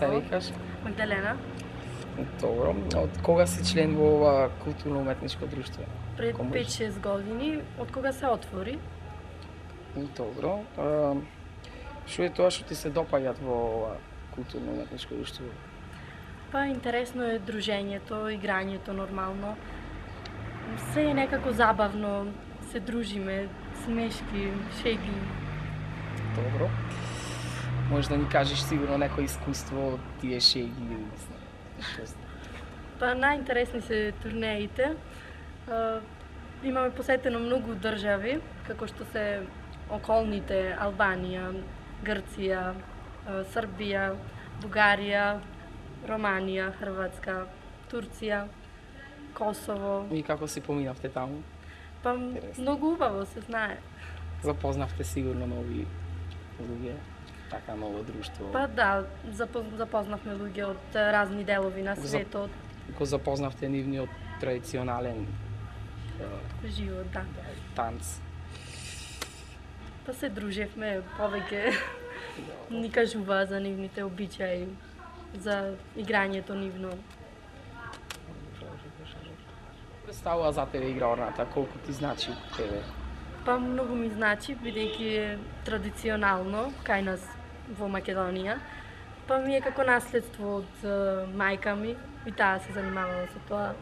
се викаш? Магдалена. Добро. Од кога си член во ова културно-уметничко друштво? Пред Ако можеш? 5-6 години, од кога се отвори. Добро. Што е тоа што ти се допаѓа во ова културно-уметничко друштво? Па интересно е дружењето, играњето нормално. Се е некако забавно, се дружиме, смешки, шеги. Добро. Можеш да ни кажеш сигурно некој искуство од тие шеги или не знам. Па најинтересни се турнеите. Имаме посетено многу држави, како што се околните Албанија, Грција, Србија, Бугарија, Романија, Хрватска, Турција, Косово. И како си поминавте таму? Па Интересно. многу убаво се знае. Запознавте сигурно нови луѓе, така ново друштво. Па да, запознавме луѓе од разни делови на светот, Го запознавте нивниот традиционален живот, да. танц. Па се дружевме повеќе, ни кажува за нивните обичаи, за играњето нивно. Представува за тебе игра орната, колку ти значи тебе? Па многу ми значи, бидејќи е традиционално кај нас во Македонија. Па ми е како наследство од мајка ми и таа се занимавала со тоа.